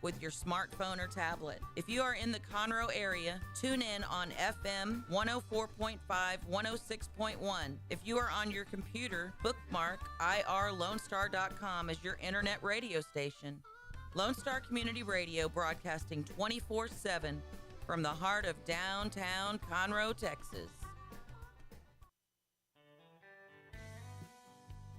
with your smartphone or tablet. If you are in the Conroe area, tune in on FM 104.5, 106.1. If you are on your computer, bookmark irlonestar.com as your internet radio station. Lone Star Community Radio, broadcasting 24/7 from the heart of downtown Conroe, Texas.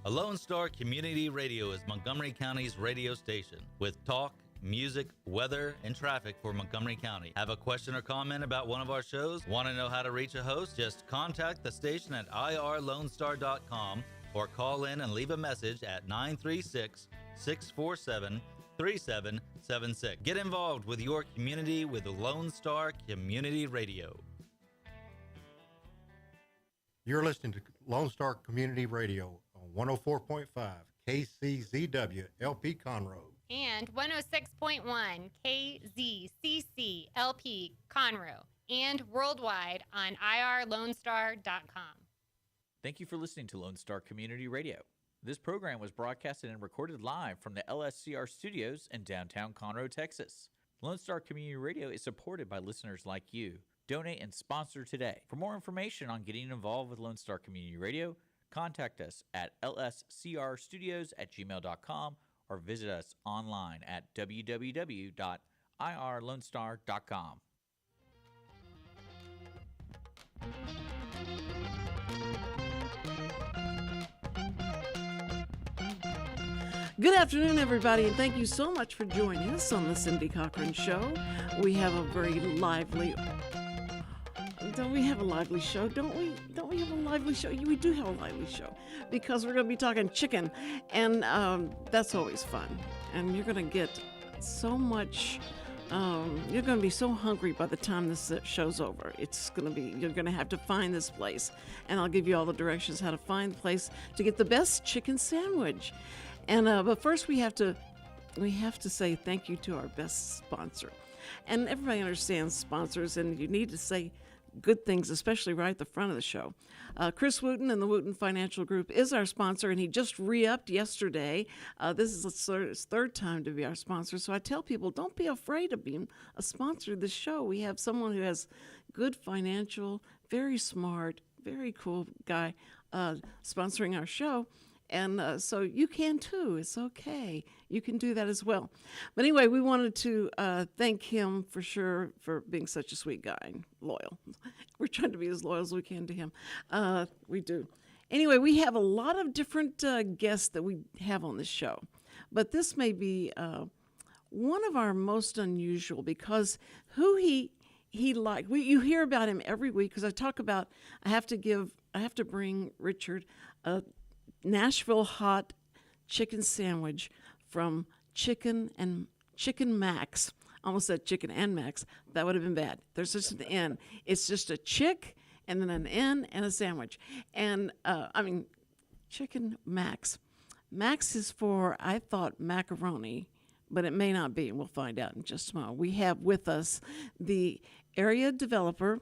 A Lone Star Community Radio is Montgomery County's radio station with talk, music, weather, and traffic for Montgomery County. Have a question or comment about one of our shows? Want to know how to reach a host? Just contact the station at irlonestar.com or call in and leave a message at 936-647-3776. Get involved with your community with Lone Star Community Radio. You're listening to Lone Star Community Radio on 104.5 KCZW LP Conroe. And 106.1 KZCC LP Conroe. And worldwide on irlonestar.com. Thank you for listening to Lone Star Community Radio. This program was broadcasted and recorded live from the LSCR studios in downtown Conroe, Texas. Lone Star Community Radio is supported by listeners like you. Donate and sponsor today. For more information on getting involved with Lone Star Community Radio, contact us at lscrstudios@gmail.com or visit us online at www.irlonestar.com. Good afternoon, everybody, and thank you so much for joining us on the Cindy Cochran Show. We have a very lively... Don't we have a lively show? Don't we have a lively show? We do have a lively show because we're going to be talking chicken, and that's always fun. And you're going to get so much... you're going to be so hungry by the time this show's over. You're going to have to find this place, and I'll give you all the directions how to find the place to get the best chicken sandwich. And but first we have to say thank you to our best sponsor. And everybody understands sponsors, and you need to say good things, especially right at the front of the show. Chris Wootton and the Wootton Financial Group is our sponsor, and he just re-upped yesterday. This is his third time to be our sponsor. So I tell people, don't be afraid of being a sponsor of the show. We have someone who has good financial, very smart, very cool guy sponsoring our show. And so you can too. It's okay. You can do that as well. But anyway, we wanted to thank him for sure for being such a sweet guy and loyal. We're trying to be as loyal as we can to him. We do. Anyway, we have a lot of different guests that we have on this show. But this may be one of our most unusual because who he liked. You hear about him every week because I have to bring Richard a Nashville hot chicken sandwich from Chicken Max. I almost said Chicken and Max. That would have been bad. There's just an N. It's just a chick and then an N and a sandwich. And Chicken Max. Max is for, I thought, macaroni, but it may not be. And we'll find out in just a moment. We have with us the area developer.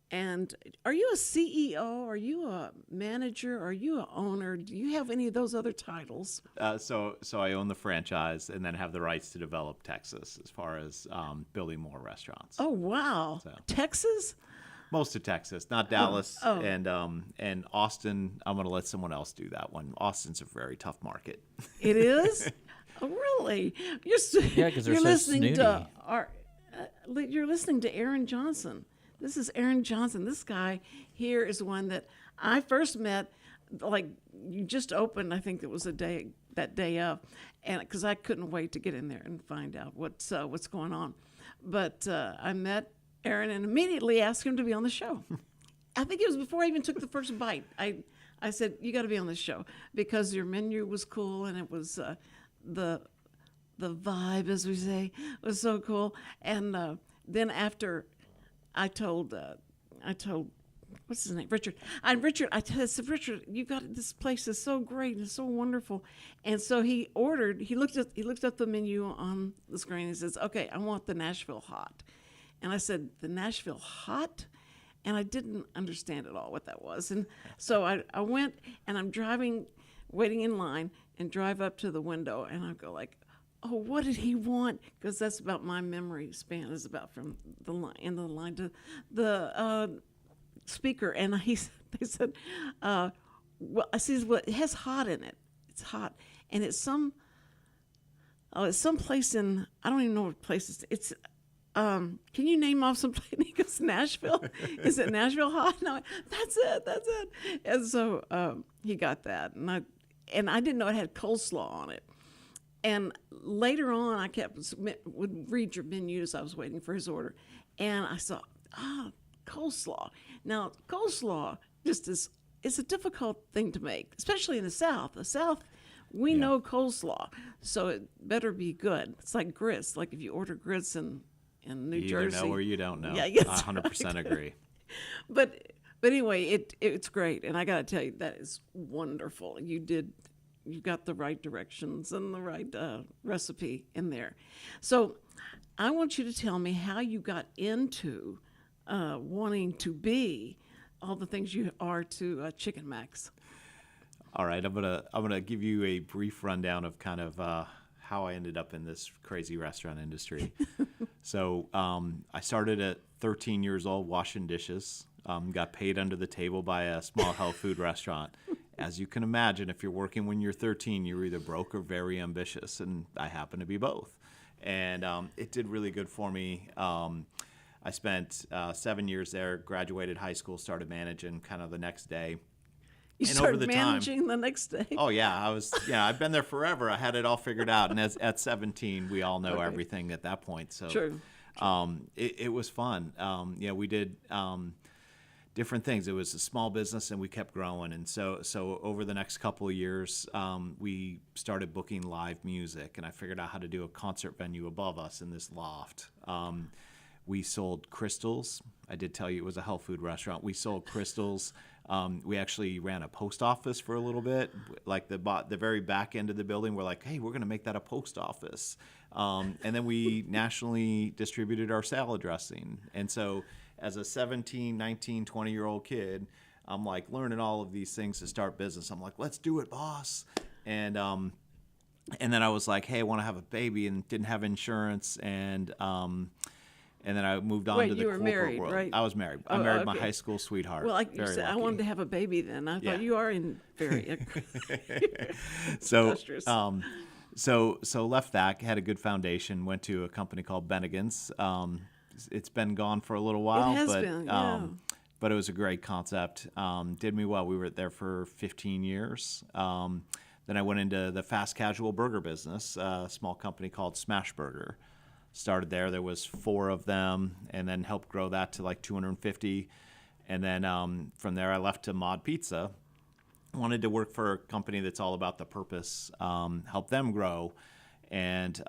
And are you a CEO? Are you a manager? Are you an owner? Do you have any of those other titles? So I own the franchise and then have the rights to develop Texas as far as building more restaurants. Oh, wow. So, Texas? Most of Texas, not Dallas. Oh. And Austin, I'm going to let someone else do that one. Austin's a very tough market. It is? Oh, really? Yeah, because they're so snooty. You're listening to Aaron Johnson. This is Aaron Johnson. This guy here is one that I first met, like you just opened, I think it was that day of, and because I couldn't wait to get in there and find out what's going on. But I met Aaron and immediately asked him to be on the show. I think it was before I even took the first bite. I said, you got to be on this show because your menu was cool and it was the vibe, as we say, was so cool. And then after I told what's his name, Richard. I said, Richard, you got this place is so great and it's so wonderful. And so he looked up the menu on the screen and he says, okay, I want the Nashville hot. And I said, the Nashville hot? And I didn't understand at all what that was. And so I went and I'm driving, waiting in line and drive up to the window and I go like, oh, what did he want? Because that's about my memory span is about from the line, end of the line to the speaker. And they said, well, I said, well, it has hot in it. It's hot. And it's some place in, I don't even know what place it's can you name off some place? He goes, Nashville? Is it Nashville hot? No, that's it. And so he got that. And I didn't know it had coleslaw on it. And later on, I would read your menu as I was waiting for his order. And I saw, coleslaw. Now, coleslaw it's a difficult thing to make, especially in the South. The South, we know coleslaw, so it better be good. It's like grits. Like if you order grits in New Jersey. You either know or you don't know. Yeah, yes, I 100% agree. But anyway, it's great. And I got to tell you, that is wonderful. You got the right directions and the right recipe in there. So I want you to tell me how you got into wanting to be all the things you are to Chicken Max. All right, I'm gonna give you a brief rundown of kind of how I ended up in this crazy restaurant industry. So I started at 13 years old washing dishes. Got paid under the table by a small health food restaurant. As you can imagine, if you're working when you're 13, you're either broke or very ambitious, and I happen to be both. And it did really good for me. I spent 7 years there, graduated high school, started managing kind of the next day. You and started over the managing the next day? Oh, yeah. I've been there forever. I had it all figured out. And at 17, we all know everything at that point. So True. It was fun. We did different things. It was a small business, and we kept growing. And so over the next couple of years, we started booking live music, and I figured out how to do a concert venue above us in this loft. We sold crystals. I did tell you it was a health food restaurant. We sold crystals. We actually ran a post office for a little bit. Like the very back end of the building, we're like, hey, we're going to make that a post office. And then we nationally distributed our salad dressing. And so as a 17, 19, 20-year-old kid, I'm like learning all of these things to start business. I'm like, let's do it, boss. And then I was like, hey, I want to have a baby, and didn't have insurance. And then I moved on to the corporate married, world. Right? I was married. I married my high school sweetheart. Well, like you Very said, I lucky. wanted to have a baby then. I thought you are in very industrious. So left that, had a good foundation, went to a company called Bennigan's. It's been gone for a little while. It has been, yeah. But it was a great concept. Did me well. We were there for 15 years. Then I went into the fast casual burger business, a small company called Smash Burger. Started there was 4 of them, and then helped grow that to like 250. And then from there I left to Mod Pizza. Wanted to work for a company that's all about the purpose, help them grow, and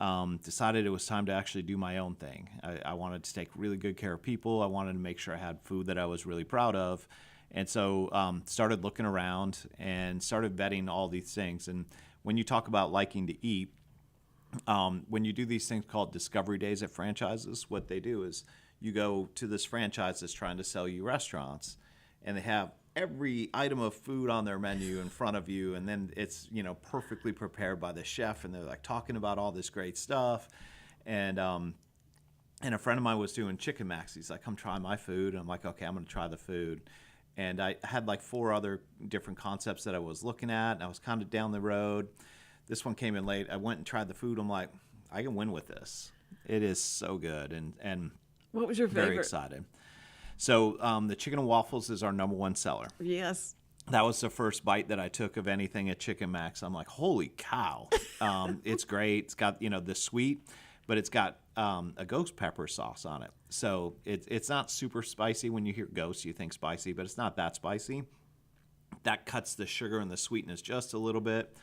decided it was time to actually do my own thing. I wanted to take really good care of people. I wanted to make sure I had food that I was really proud of. And so started looking around and started vetting all these things. And when you talk about liking to eat, when you do these things called discovery days at franchises, what they do is you go to this franchise that's trying to sell you restaurants, and they have every item of food on their menu in front of you, and then it's perfectly prepared by the chef, and they're like talking about all this great stuff. And a friend of mine was doing Chicken Max. He's like, come try my food. And I'm like, okay, I'm going to try the food. And I had like 4 other different concepts that I was looking at, and I was kind of down the road. This one came in late. I went and tried the food. I'm like, I can win with this. It is so good. And what was your favorite? Very excited. So the chicken and waffles is our #1 seller. Yes. That was the first bite that I took of anything at Chicken Max. I'm like, holy cow. It's great. It's got, the sweet, but it's got a ghost pepper sauce on it. So it's not super spicy. When you hear ghost, you think spicy, but it's not that spicy. That cuts the sugar and the sweetness just a little bit.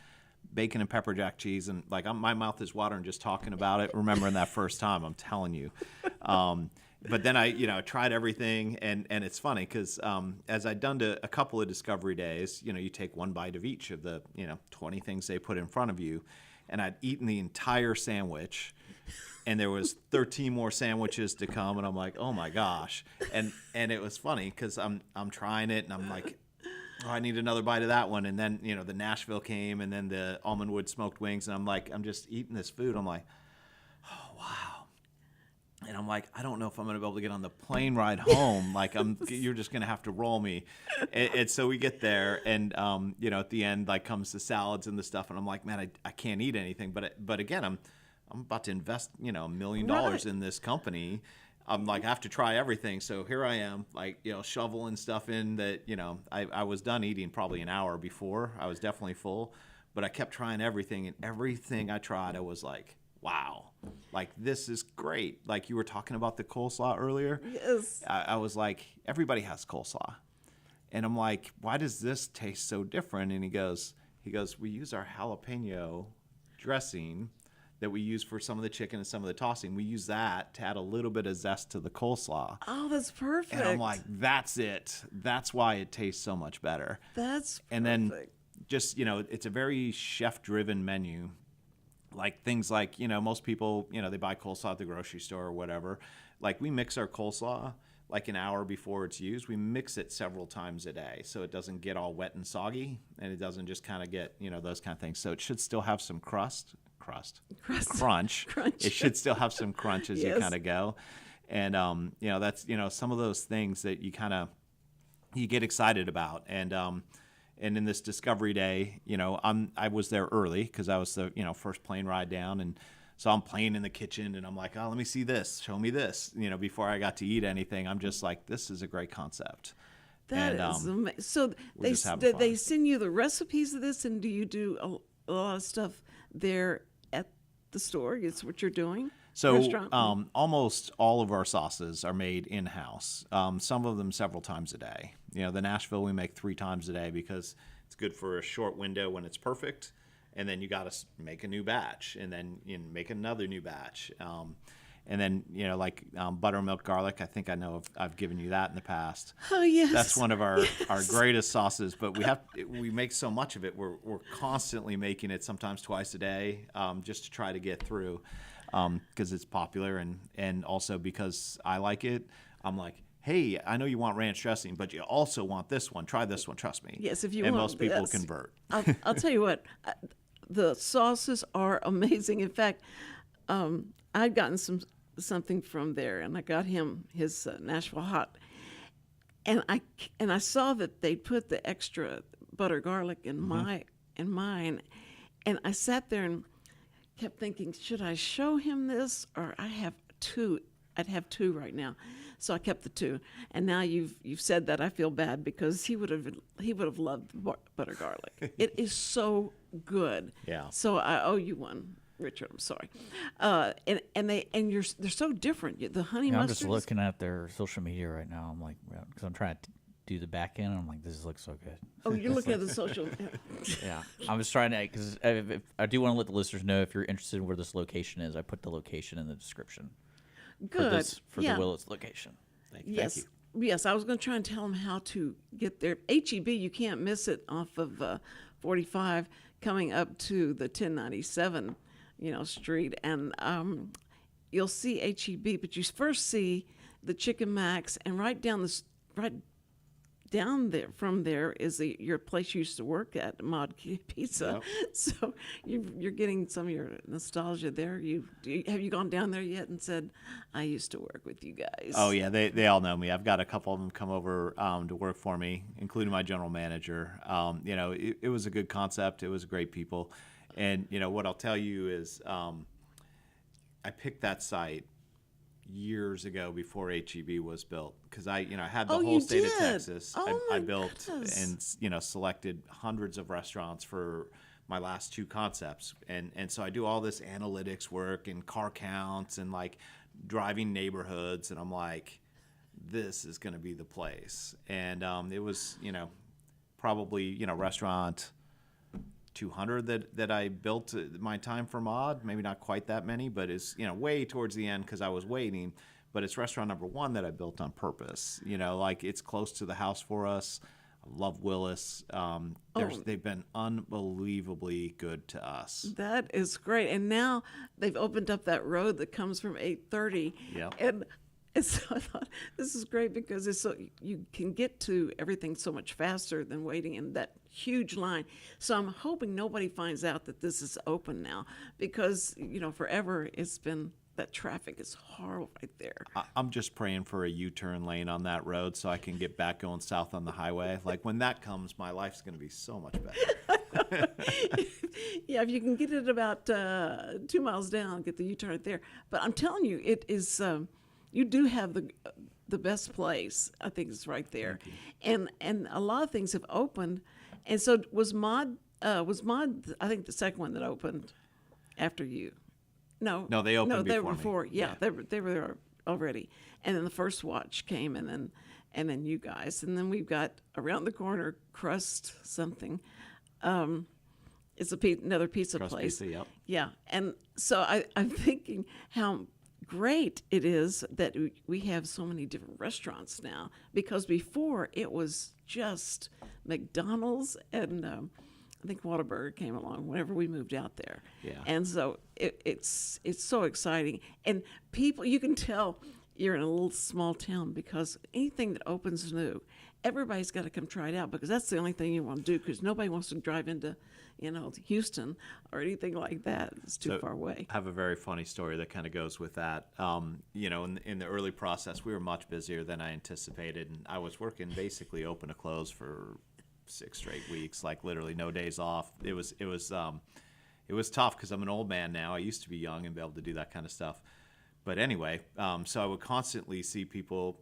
Bacon and pepper jack cheese, and like my mouth is watering just talking about it. Remembering that first time, I'm telling you. But then I tried everything, and it's funny because as I'd done to a couple of discovery days, you take one bite of each of the 20 things they put in front of you, and I'd eaten the entire sandwich, and there was 13 more sandwiches to come, and I'm like, oh my gosh, and it was funny because I'm trying it, and I'm like, oh, I need another bite of that one. And then, the Nashville came, and then the almond wood smoked wings. And I'm just eating this food. I'm like, oh, wow. And I'm like, I don't know if I'm going to be able to get on the plane ride home. Like, you're just going to have to roll me. And so we get there, and, at the end, like, comes the salads and the stuff. And I'm like, man, I can't eat anything. But again, I'm about to invest, $1 million in this company. I'm like, I have to try everything. So here I am, like, shoveling stuff in that, I was done eating probably an hour before. I was definitely full, but I kept trying everything, and everything I tried, I was like, wow, like, this is great. Like, you were talking about the coleslaw earlier. Yes. I was like, everybody has coleslaw. And I'm like, why does this taste so different? And he goes, we use our jalapeno dressing that we use for some of the chicken and some of the tossing. We use that to add a little bit of zest to the coleslaw. Oh, that's perfect. And I'm like, that's it. That's why it tastes so much better. That's perfect. And then just, it's a very chef-driven menu. Like things like, most people, they buy coleslaw at the grocery store or whatever. Like, we mix our coleslaw like an hour before it's used. We mix it several times a day so it doesn't get all wet and soggy, and it doesn't just kind of get, those kind of things. So it should still have some crunch. It should still have some crunch as you kind of go. And, that's, some of those things that you get excited about. And in this Discovery Day, I was there early because I was the, first plane ride down. And so I'm playing in the kitchen, and I'm like, oh, let me see this. Show me this. Before I got to eat anything, I'm just like, this is a great concept. That is amazing. So they send you the recipes of this, and do you do a lot of stuff there at the store? It's what you're doing? So Restaurant? Almost all of our sauces are made in-house, some of them several times a day. The Nashville we make 3 times a day because it's good for a short window when it's perfect, and then you got to make a new batch, and then make another new batch. And then, buttermilk garlic, I think I know I've given you that in the past. Oh, yes. That's one of our greatest sauces, but we make so much of it. We're constantly making it, sometimes twice a day, just to try to get through, because it's popular, and also because I like it. I'm like, hey, I know you want ranch dressing, but you also want this one. Try this one, trust me. Yes, if you and want most people this. convert. I'll tell you what, the sauces are amazing. In fact, I'd gotten something from there, and I got him his Nashville hot, and I saw that they put the extra butter garlic in mine, and I sat there and kept thinking, should I show him this, or I have 2? I'd have 2 right now, so I kept the 2. And now you've said that, I feel bad because he would have loved butter garlic. It is so good. Yeah. So I owe you one, Richard. I'm sorry. They're so different. The honey mustard. I'm just looking at their social media right now. I'm like, because I'm trying to do the back end. I'm like, this looks so good. Oh, you're looking at the social. Yeah, I'm just trying to, because I do want to let the listeners know, if you're interested in where this location is, I put the location in the description. Good. For the Willits location. Thank you. Yes, I was going to try and tell them how to get there. HEB, you can't miss it off of 45 coming up to the 1097, street. And you'll see HEB, but you first see the Chicken Max, and right down there from there is your place you used to work at, Mod Pizza. Yep. So you're getting some of your nostalgia there. Have you gone down there yet and said, I used to work with you guys? Oh yeah, they all know me. I've got a couple of them come over to work for me, including my general manager. It was a good concept. It was great people, and what I'll tell you is, I picked that site years ago before HEB was built, because I had the whole state of Texas. I built and selected hundreds of restaurants for my last 2 concepts, and so I do all this analytics work and car counts and like driving neighborhoods, and I'm like, this is going to be the place. And it was probably restaurant 200 that I built my time for Mod, maybe not quite that many, but it's way towards the end because I was waiting. But it's restaurant number 1 that I built on purpose. Like, it's close to the house for us. I love Willis. They've been unbelievably good to us. That is great. And now they've opened up that road that comes from 830. Yeah. And And so I thought, this is great because it's so you can get to everything so much faster than waiting in that huge line. So I'm hoping nobody finds out that this is open now because, forever it's been, that traffic is horrible right there. I'm just praying for a U-turn lane on that road so I can get back going south on the highway. Like when that comes, my life's going to be so much better. Yeah, if you can get it about 2 miles down, get the U-turn right there. But I'm telling you, it is. You do have the best place. I think it's right there, and a lot of things have opened. And so was Mod. I think the second one that opened after you. No, they opened no, they before were me. before. Yeah, they were there already. And then the first watch came, and then you guys, and then we've got around the corner Crust something. It's another pizza Crust place. Pizza, yep. Yeah, and so I'm thinking how great it is that we have so many different restaurants now, because before it was just McDonald's and I think Whataburger came along whenever we moved out there. Yeah. And so it's so exciting. And people, you can tell you're in a little small town because anything that opens new, everybody's got to come try it out because that's the only thing you want to do because nobody wants to drive into, Houston or anything like that. It's too far away. I have a very funny story that kind of goes with that. In the early process, we were much busier than I anticipated, and I was working basically open to close for 6 straight weeks, like literally no days off. It was tough because I'm an old man now. I used to be young and be able to do that kind of stuff. But anyway, so I would constantly see people,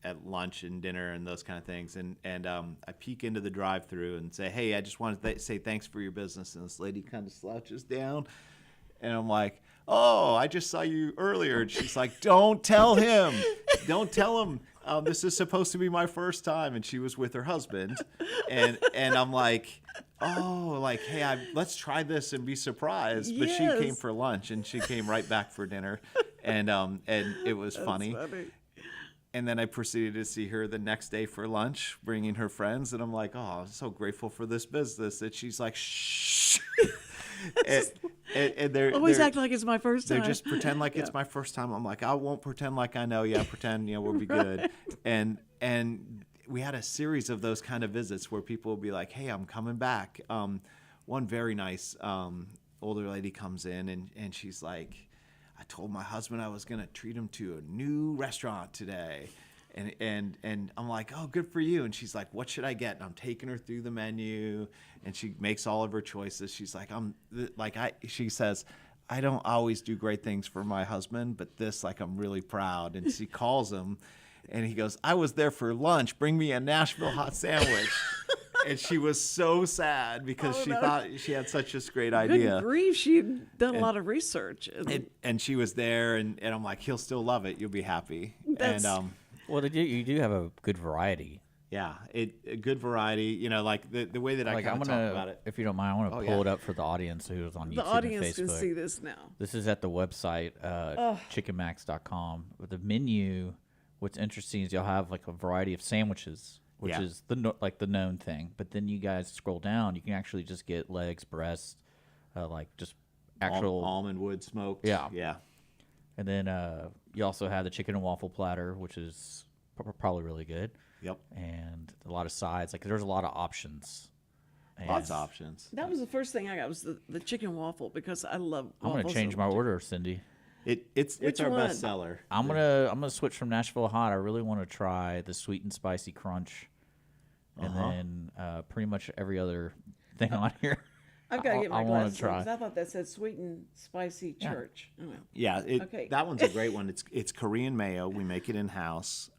at lunch and dinner and those kind of things. And I peek into the drive-thru and say, hey, I just wanted to say thanks for your business. And this lady kind of slouches down. And I'm like, oh, I just saw you earlier. And she's like, don't tell him. Don't tell him. This is supposed to be my first time. And she was with her husband. And I'm like, oh, like, hey, let's try this and be surprised. But she came for lunch and she came right back for dinner. And it was funny. And then I proceeded to see her the next day for lunch, bringing her friends. And I'm like, oh, I'm so grateful for this business. That she's like, shh. and they're always act like it's my first time. They just pretend like it's my first time. I'm like, I won't pretend like I know. Yeah, pretend, we'll be good. And we had a series of those kind of visits where people would be like, hey, I'm coming back. One very nice older lady comes in and she's like, I told my husband I was going to treat him to a new restaurant today. And I'm like, oh, good for you. And she's like, what should I get? And I'm taking her through the menu, and she makes all of her choices. She's like, she says, I don't always do great things for my husband, but this, like, I'm really proud. And she calls him, and he goes, I was there for lunch. Bring me a Nashville hot sandwich. And she was so sad because she thought she had such a great idea. Good grief, she'd done a lot of research. And she was there, and I'm like, he'll still love it. You'll be happy. Well, you do have a good variety. Yeah, a good variety. Like the way that I kind of talk about it. If you don't mind, I want to pull it up for the audience who's on YouTube the audience and Facebook. can see this now. This is at the website, chickenmax.com. With the menu, what's interesting is you'll have like a variety of sandwiches, which is the known thing. But then you guys scroll down, you can actually just get legs, breasts, like just actual almond wood smoked. Yeah. And then you also have the chicken and waffle platter, which is probably really good. Yep. And a lot of sides. Like, there's a lot of options. Lots of options. That was the first thing I got was the chicken waffle because I love waffles. I'm going to change my order, Cindy. It's our one? best seller. I'm gonna switch from Nashville Hot. I really want to try the sweet and spicy crunch, and then pretty much every other thing on here. I've got to get my glasses try. on 'cause I thought that said sweet and spicy church. Oh, well. Yeah, Okay. That one's a great one. It's Korean mayo. We make it in-house.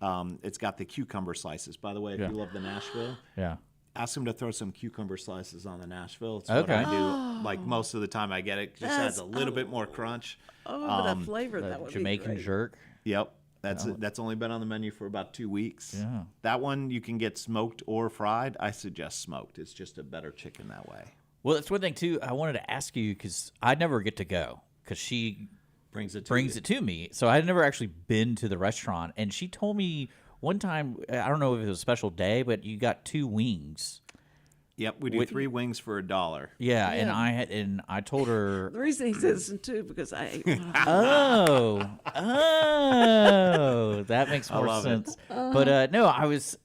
It's got the cucumber slices. By the way, if you love the Nashville, ask them to throw some cucumber slices on the Nashville. It's what I do. Like most of the time I get it. Just adds a little bit more crunch. Oh, the flavor, that would Jamaican be great. jerk. Yep. That's only been on the menu for about 2 weeks. Yeah. That one you can get smoked or fried. I suggest smoked. It's just a better chicken that way. Well, that's one thing too. I wanted to ask you because I never get to go because she brings it to me. So I had never actually been to the restaurant, and she told me one time. I don't know if it was a special day, but you got 2 wings. Yep, we do 3 wings for $1. Yeah, and I told her The reason he says this too because I ate one. that makes more love it. sense. But no, I was,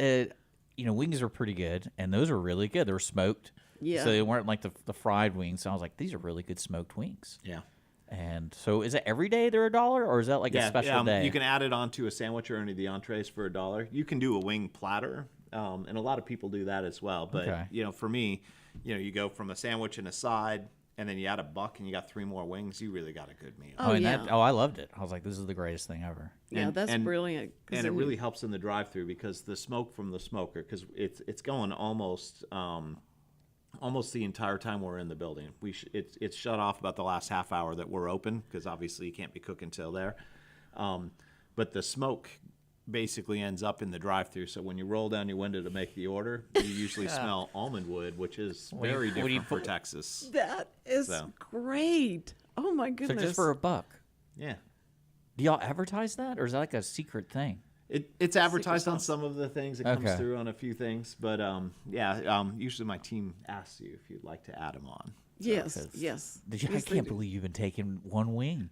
wings are pretty good, and those are really good. They were smoked. Yeah. So they weren't like the fried wings. So I was like, these are really good smoked wings. Yeah. And so is it every day they're $1, or is that like a special day? You can add it onto a sandwich or any of the entrees for $1. You can do a wing platter, and a lot of people do that as well. But, Okay. For me, you go from a sandwich and a side, and then you add $1 and you got 3 more wings. You really got a good meal. Oh, yeah. I loved it. I was like, this is the greatest thing ever. Yeah, And- that's and- brilliant. 'cause And it then really helps in the drive-through because the smoke from the smoker, because it's going almost the entire time we're in the building. It's shut off about the last half hour that we're open because obviously you can't be cooking till there. But the smoke basically ends up in the drive-through. So when you roll down your window to make the order, you usually smell almond wood, which is very what do you different for put- Texas. That is So. great. Oh my So goodness. just for $1. Yeah. Do y'all advertise that, or is that like a secret thing? It's advertised on some of the things. It comes Okay. through on a few things. But, usually my team asks you if you'd like to add them on. yes, yes. I Yes, they can't do. believe you've been taking one wing.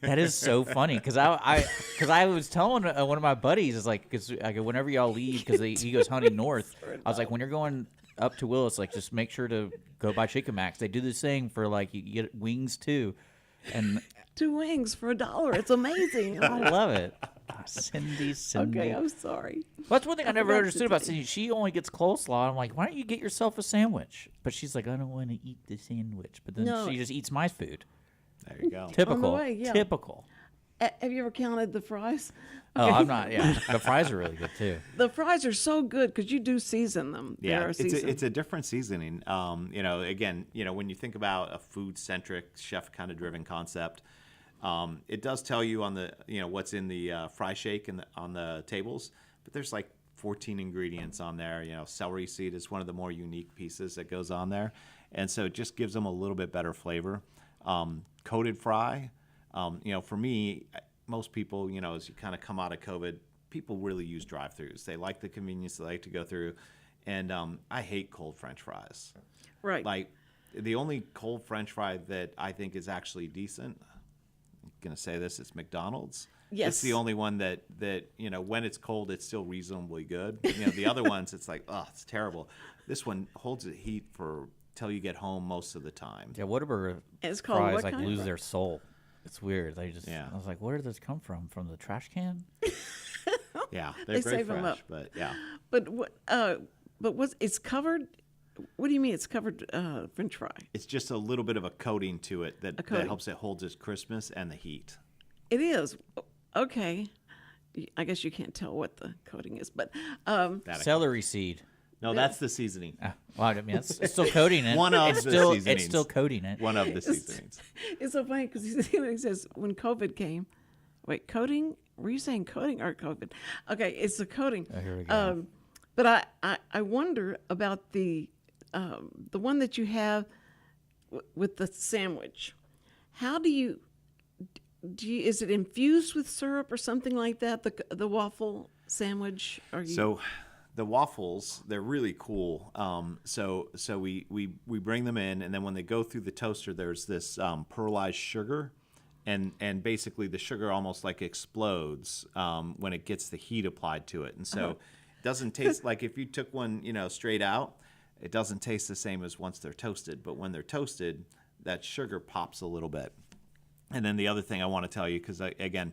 That is so funny because I was telling one of my buddies is like because whenever y'all leave because he goes hunting north, I was like when you're going up to Willis, like just make sure to go by Chicken Max. They do this thing for like you get wings too, and 2 wings for $1. It's amazing. I love it. Cindy. Okay, I'm sorry. Well, that's one thing I never forgot understood about Cindy. Cindy. She only gets coleslaw. I'm like, why don't you get yourself a sandwich? But she's like, I don't want to eat the sandwich. But then No. she just eats my food. There you go. Typical. way, yeah. Typical. Have you ever counted the fries? Oh, I'm not. Yeah, the fries are really good too. The fries are so good because you do season them. They Yeah, are seasoned. it's a different seasoning. Again, when you think about a food-centric, chef-kind of driven concept, it does tell you on the, what's in the fry shake and on the tables, but there's like 14 ingredients on there. Celery seed is one of the more unique pieces that goes on there, and so it just gives them a little bit better flavor. Coated fry, for me, most people, as you kind of come out of COVID, people really use drive-throughs. They like the convenience. They like to go through, and I hate cold French fries. right. Like the only cold French fry that I think is actually decent. I'm gonna say this: it's McDonald's. Yes. It's the only one that when it's cold, it's still reasonably good. The other ones, it's like, oh, it's terrible. This one holds the heat for till you get home most of the time. Yeah, Whataburger It's called fries what like kind? lose their soul. It's weird. They just. Yeah. I was like, where did this come from? From the trash can? Yeah, They they're great save 'em fresh, up. but yeah. But what? But what's it's covered? What do you mean it's covered? French fry. It's just a little bit of a coating to it that coating. helps it hold its crispness and the heat. It is okay. I guess you can't tell what the coating is, but Celery seed. No, that's the seasoning. Well, I mean, it's still coating it. One of it's the still, seasonings. It's still coating it. One of the seasonings. it's so funny because he says when COVID came. Wait, coating? Were you saying coating or COVID? Okay, it's the coating. Oh, here we go. But I wonder about the one that you have with the sandwich. How do you is it infused with syrup or something like that? The waffle sandwich? Are you So the waffles, they're really cool. So we bring them in, and then when they go through the toaster, there's this pearlized sugar, and basically the sugar almost like explodes when it gets the heat applied to it, and so it doesn't taste like if you took one straight out, it doesn't taste the same as once they're toasted. But when they're toasted, that sugar pops a little bit. And then the other thing I want to tell you, because again,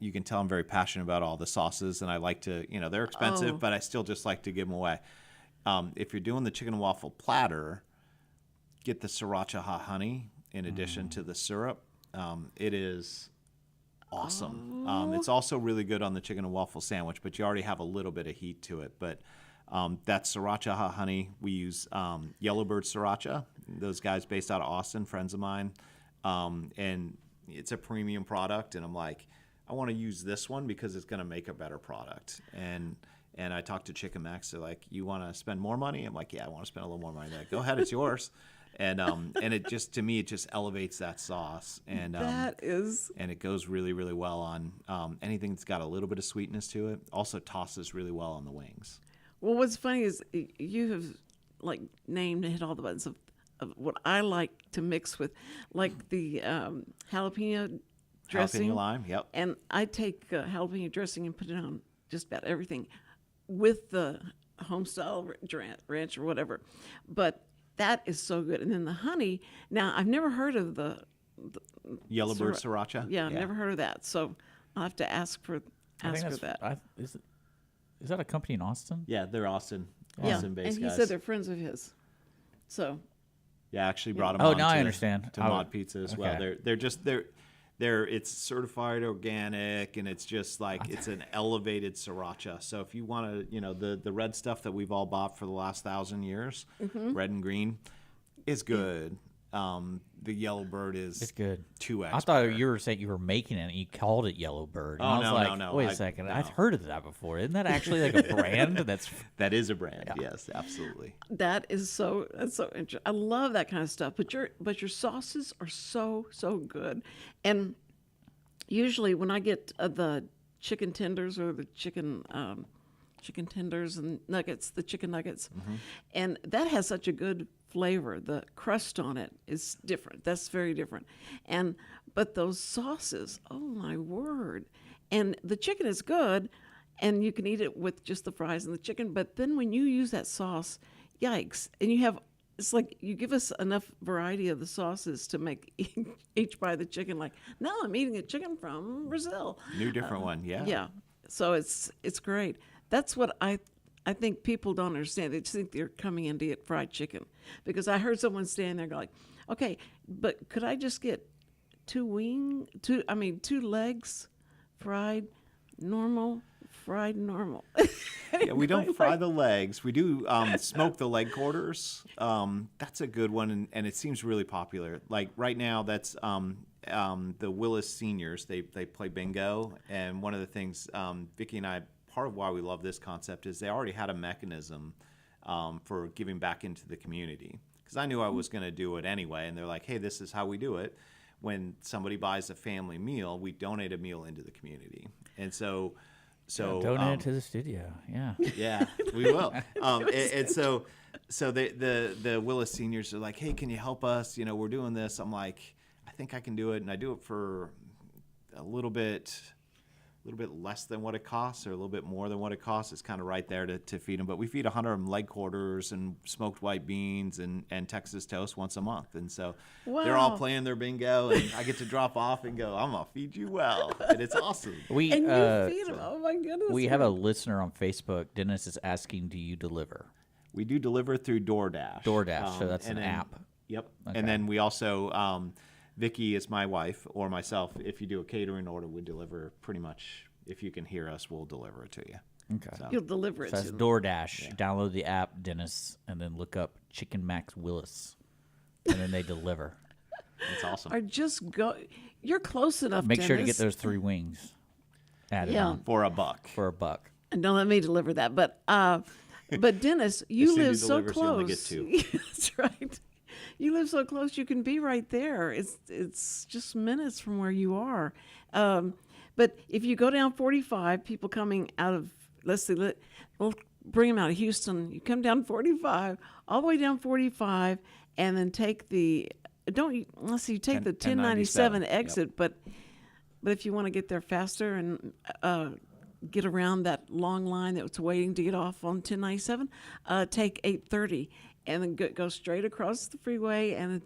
you can tell I'm very passionate about all the sauces, and I like to, they're expensive, but I still just like to give them away. If you're doing the chicken and waffle platter, get the sriracha hot honey in addition to the syrup. It is awesome. It's also really good on the chicken and waffle sandwich, but you already have a little bit of heat to it. But that sriracha hot honey, we use Yellowbird Sriracha. Those guys based out of Austin, friends of mine. And it's a premium product, and I'm like, I want to use this one because it's going to make a better product. And I talked to Chicken Max. They're like, you want to spend more money? I'm like, yeah, I want to spend a little more money. They're like, go ahead, it's yours. And it just, to me, it just elevates that sauce. And that is and it goes really, really well on anything that's got a little bit of sweetness to it. Also tosses really well on the wings. well. What's funny is you have like named and hit all the buttons of what I like to mix with, like the jalapeno dressing. Jalapeno lime, yep. And I take jalapeno dressing and put it on just about everything with the homestyle ranch or whatever. But that is so good. And then the honey. Now, I've never heard of the Yellowbird sriracha. Yeah, I've never heard of that. So I'll have to ask for that. Is that a company in Austin? Yeah, they're Austin Yeah, based and he guys. said they're friends of his. So Yeah, I actually brought them. Oh, on now I to, understand. To Mod Pizza as well. They're it's certified organic, and it's just like it's an elevated sriracha. So if you want to, the red stuff that we've all bought for the last 1,000 years, red and green, is good. The Yellowbird is It's good. 2x. I thought you were saying you were making it and you called it Yellowbird. Oh, And I was no, like, no, no. Wait a second. I've no. heard of that before. Isn't that actually like a brand? That is a brand. Yes, absolutely. that's so interesting. I love that kind of stuff. But your sauces are so good. And usually when I get the chicken tenders or the chicken tenders and nuggets, the chicken nuggets, and that has such a good flavor. The crust on it is different. That's very different. But those sauces, oh my word! And the chicken is good, and you can eat it with just the fries and the chicken. But then when you use that sauce, yikes! And it's like you give us enough variety of the sauces to make each bite of the chicken like, now I'm eating a chicken from Brazil. New different one. Yeah. Yeah. So it's great. That's what I think people don't understand. They just think they're coming in to get fried chicken. Because I heard someone standing there going, okay, but could I just get two legs fried normal? Yeah, we don't fry the legs. We do smoke the leg quarters. That's a good one, and it seems really popular. Like right now, that's the Willis seniors. They play bingo, and one of the things Vicki and I, part of why we love this concept is they already had a mechanism for giving back into the community. Because I knew I was going to do it anyway, and they're like, hey, this is how we do it. When somebody buys a family meal, we donate a meal into the community. And so donate it to the studio. Yeah. Yeah, we will. And so the Willis seniors are like, hey, can you help us? We're doing this. I'm like, I think I can do it. And I do it for a little bit less than what it costs or a little bit more than what it costs. It's kind of right there to feed them. But we feed 100 of them leg quarters and smoked white beans and Texas toast once a month. And so they're all playing their bingo, and I get to drop off and go, I'm going to feed you well. And it's awesome. And you feed them. Oh, my goodness. We have a listener on Facebook. Dennis is asking, do you deliver? We do deliver through DoorDash. So that's an app. Yep. Okay. And then we also, Vicki is my wife, or myself. If you do a catering order, we deliver pretty much. If you can hear us, we'll deliver it to you. Okay. So. You'll deliver it So to that's them. DoorDash. Yeah. Download the app, Dennis, and then look up Chicken Max Willis, and then they deliver. That's awesome. Or just go. You're close enough. Make sure to Dennis. get those 3 wings added on For $1. for $1. And don't let me deliver that. But Dennis, you Cindy live so delivers, you only get close. 2. That's right. You live so close. You can be right there. It's just minutes from where you are. But if you go down 45, people coming out of, we'll bring them out of Houston. You come down 45, all the way down 45, and then take the, let's see, you take the 1097 exit, Yep. but if you want to get there faster and get around that long line that's waiting to get off on 1097, take 830 and then go straight across the freeway. And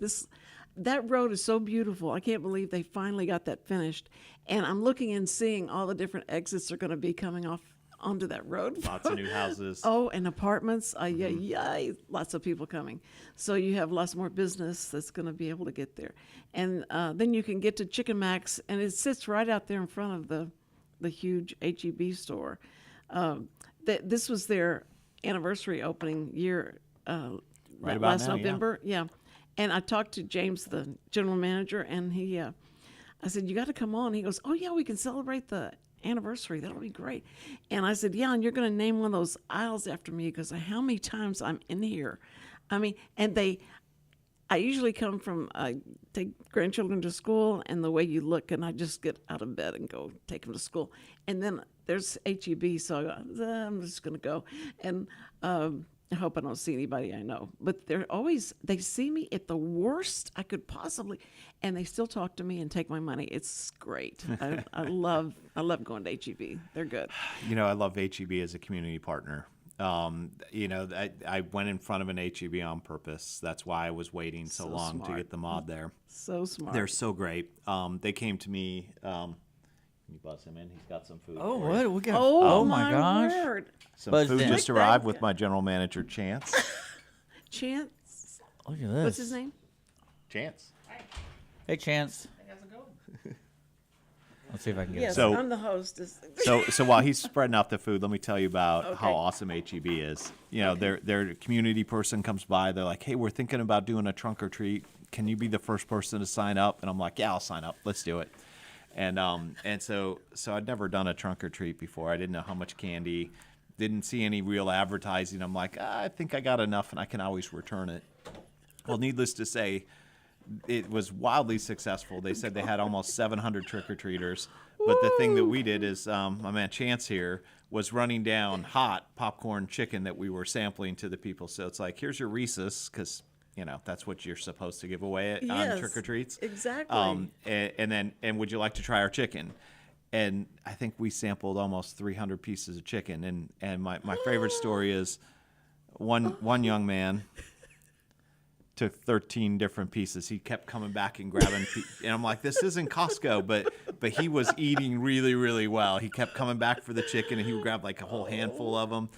that road is so beautiful. I can't believe they finally got that finished. And I'm looking and seeing all the different exits are going to be coming off onto that road. Lots of new houses. Oh, and apartments. Lots of people coming. So you have lots more business that's going to be able to get there. And then you can get to Chicken Max, and it sits right out there in front of the huge H-E-B store. This was their anniversary opening year Right about last now, November. Yeah. And I talked to James, the general manager, and I said, you got to come on. He goes, oh, yeah, we can celebrate the anniversary. That'll be great. And I said, yeah, and you're going to name one of those aisles after me because how many times I'm in here. I mean, and I usually come from, take grandchildren to school, and the way you look, and I just get out of bed and go take them to school. And then there's H-E-B, so I'm just going to go. And I hope I don't see anybody I know, but they see me at the worst I could possibly, and they still talk to me and take my money. It's great. I love going to HEB. They're good. I love HEB as a community partner. I went in front of an HEB on purpose. That's why I was waiting so long smart. to get the mod there. So smart. They're so great. They came to me. Can you buzz him in? He's got some food. Oh, for you. what? We got. Oh, my gosh. word. Some Buzzed food in. just arrived with my general manager, Chance. Chance. Look at this. What's his name? Chance. Hey, Chance. Let's see if I can get Yes, it. So- I'm the host. So while he's spreading out the food, let me tell you about Okay. how awesome HEB is. Their community person comes by. They're like, "Hey, we're thinking about doing a trunk or treat. Can you be the first person to sign up?" And I'm like, "Yeah, I'll sign up. Let's do it." And so I'd never done a trunk or treat before. I didn't know how much candy. Didn't see any real advertising. I'm like, I think I got enough, and I can always return it. Well, needless to say, it was wildly successful. They said they had almost 700 trick-or-treaters. But the thing that we did is, my man Chance here was running down hot popcorn chicken that we were sampling to the people. So it's like, here's your Reese's, because, that's what you're supposed to give away on Yes, trick-or-treats. exactly. And would you like to try our chicken? And I think we sampled almost 300 pieces of chicken. And my favorite story is one young man took 13 different pieces. He kept coming back and grabbing, and I'm like, this isn't Costco, but he was eating really, really well. He kept coming back for the chicken, and he would grab like a whole handful of them,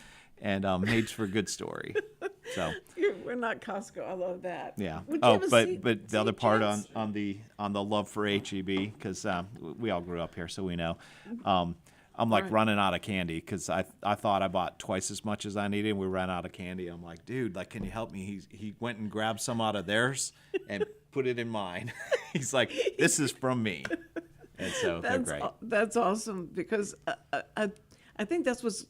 and made for a good story. So We're not Costco. I love that. yeah. Would you Oh, ever but the other part Chance? on the love for HEB, because we all grew up here, so we know. I'm like Right. running out of candy because I thought I bought twice as much as I needed. And we ran out of candy. I'm like, dude, like, can you help me? He went and grabbed some out of theirs and put it in mine. He's like, this is from me. And so they're great. That's awesome because I think that's what's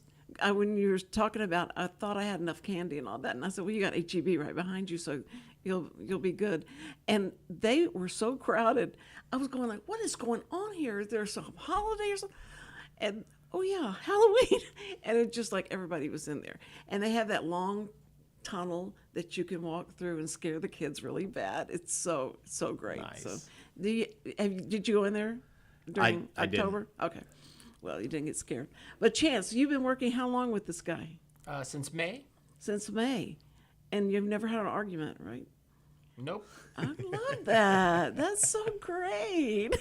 when you were talking about. I thought I had enough candy and all that, and I said, "Well, you got HEB right behind you, so you'll be good." And they were so crowded. I was going like, "What is going on here? Is there some holiday or something?" And oh yeah, Halloween, and it's just like everybody was in there, and they have that long tunnel that you can walk through and scare the kids really bad. It's so great. Nice. So, did you go in there during I didn't. October? Okay. Well, you didn't get scared. But Chance, you've been working how long with this guy? Since May? Since May. And you've never had an argument, right? Nope. I love that. That's so great.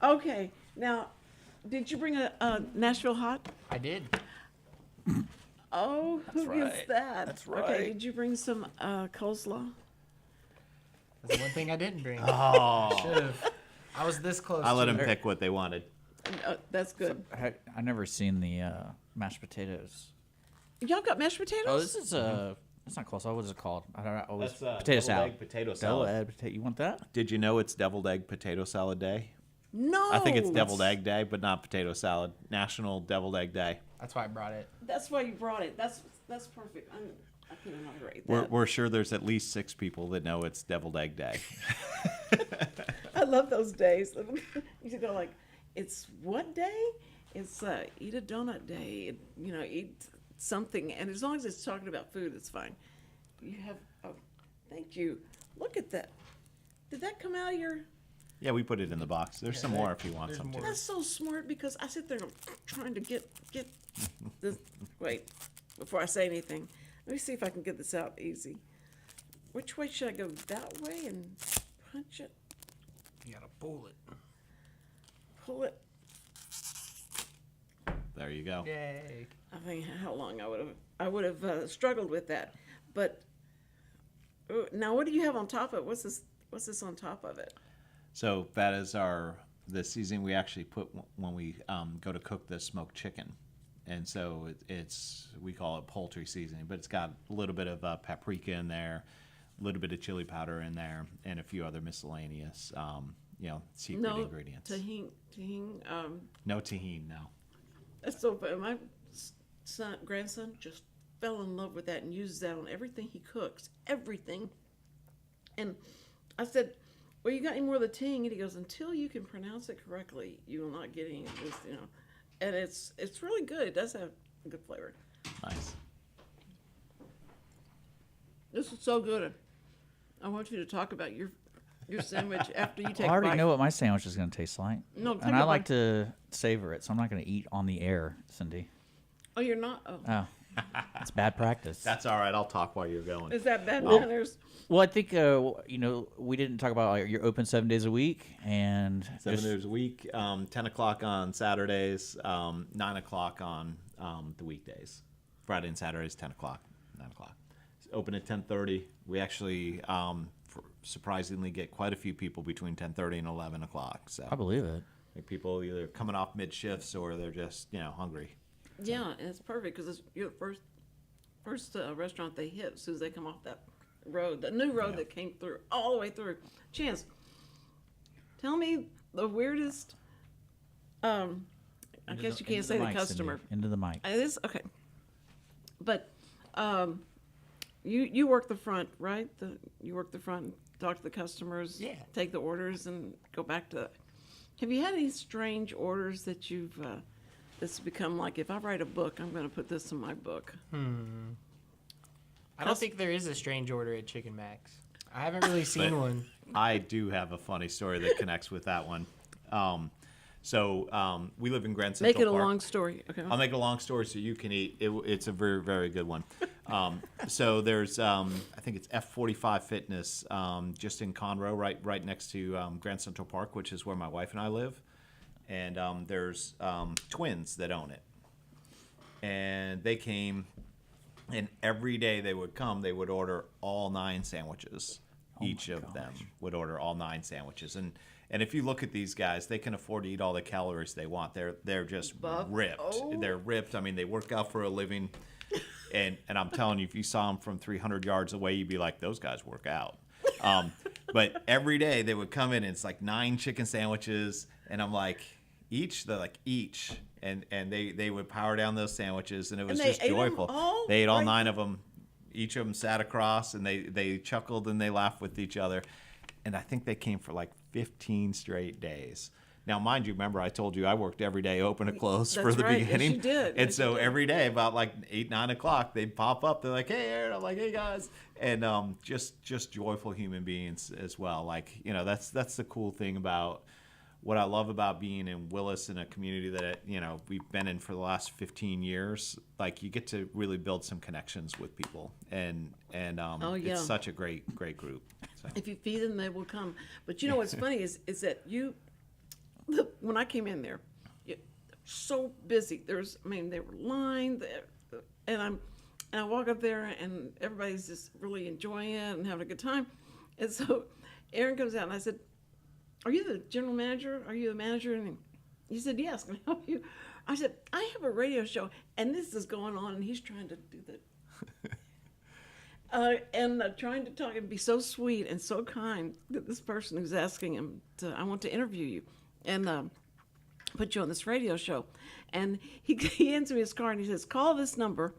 Okay. Now, did you bring a Nashville hot? I did. Oh, who gets right. that? That's Okay. right. Did you bring some coleslaw? That's the one thing I didn't bring. Oh. Should have. I was this close. I let to him it. pick what they wanted. That's good. I never seen the mashed potatoes. Y'all got mashed potatoes? Oh, this is it's not coleslaw. What is it called? I don't know. Always That's, potato deviled salad. egg potato Deviled salad. egg potato. You want that? Did you know it's deviled egg potato salad day? No. I think it's deviled egg day, but not potato salad. National Deviled Egg Day. That's why I brought it. That's why you brought it. That's perfect. I can inaugurate that. We're sure there's at least 6 people that know it's deviled egg day. I love those days. You go like, it's what day? It's eat a donut day. Eat something, and as long as it's talking about food, it's fine. You have. Oh, thank you. Look at that. Did that come out of your? Yeah, we put it in the box. There's some more if you want some too. That's so smart because I sit there trying to get this. Wait, before I say anything, let me see if I can get this out easy. Which way should I go? That way and punch it. You gotta pull it. Pull it. There you go. Yay. I think how long I would have struggled with that, but now what do you have on top of it? What's this on top of it? So that is the seasoning we actually put when we go to cook the smoked chicken, and so we call it poultry seasoning, but it's got a little bit of paprika in there, a little bit of chili powder in there, and a few other miscellaneous secret ingredients. Tahini. No tahini, no. That's so funny. My grandson just fell in love with that and uses that on everything he cooks. Everything. And I said, "Well, you got any more of the ting?" And he goes, "Until you can pronounce it correctly, you will not get any of this, And it's really good. It does have a good flavor. Nice. This is so good. I want you to talk about your sandwich after you take I already a bite. know what my sandwich is going to taste like. No, take and a I like bite. to savor it, so I'm not going to eat on the air, Cindy. Oh, you're not? Oh. Oh, it's bad practice. That's all right. I'll talk while you're going. Is that bad manners? Well, I think we didn't talk about you're open 7 days a week and 7 days a week, 10 o'clock on Saturdays, 9 o'clock on the weekdays. Friday and Saturdays, 10 o'clock, 9 o'clock. It's open at 10:30. We actually surprisingly get quite a few people between 10:30 and 11 o'clock. So I believe it. like people either coming off mid shifts or they're just hungry. Yeah, and it's perfect because it's your first restaurant they hit as soon as they come off that road, the new road that came through all the way through. Chance, tell me the weirdest. I guess you can't say the mic, customer. Cindy. Into the mic. It is okay, but you work the front, right? You work the front, talk to the customers, Yeah. take the orders, and go back to. Have you had any strange orders that you've? It's become like, if I write a book, I'm going to put this in my book. I don't think there is a strange order at Chicken Max. I haven't really seen one. I do have a funny story that connects with that one. We live in Grand Central Make it a Park. long story. Okay. I'll make it a long story so you can eat. It's a very, very good one. So there's, I think it's F45 Fitness, just in Conroe, right next to Grand Central Park, which is where my wife and I live. And there's twins that own it. And they came, and every day they would come, they would order all 9 sandwiches. Each of them would order all 9 sandwiches. And if you look at these guys, they can afford to eat all the calories they want. They're just Buff. ripped. Oh. They're ripped. I mean, they work out for a living. And I'm telling you, if you saw them from 300 yards away, you'd be like, those guys work out. But every day they would come in, and it's like 9 chicken sandwiches. And I'm like, each? They're like, each. And they would power down those sandwiches, and it was And they just ate 'em joyful. all They ate all right 9 of them. Each of them sat across, and they chuckled and they laughed with each other. And I think they came for like 15 straight days. Now, mind you, remember I told you I worked every day open and close for That's the right. Yes, beginning. you did. And Yes, so you did. every day about like 8, 9 o'clock, they'd pop up. They're like, hey, Aaron. I'm like, hey, guys. And just joyful human beings as well. Like, that's the cool thing about what I love about being in Willis, in a community that, we've been in for the last 15 years. Like, you get to really build some connections with people. And Oh, yeah. it's such a great group. So. If you feed them, they will come. But you know what's funny is that when I came in there, so busy. They were lined, and I walk up there, and everybody's just really enjoying it and having a good time. And so Aaron comes out, and I said, "Are you the general manager? Are you the manager?" And he said, "Yes, can I help you?" I said, "I have a radio show, and this is going on," and he's trying to do that. Trying to talk and be so sweet and so kind to this person who's asking him I want to interview you and put you on this radio show. And he hands me his card and he says, "Call this number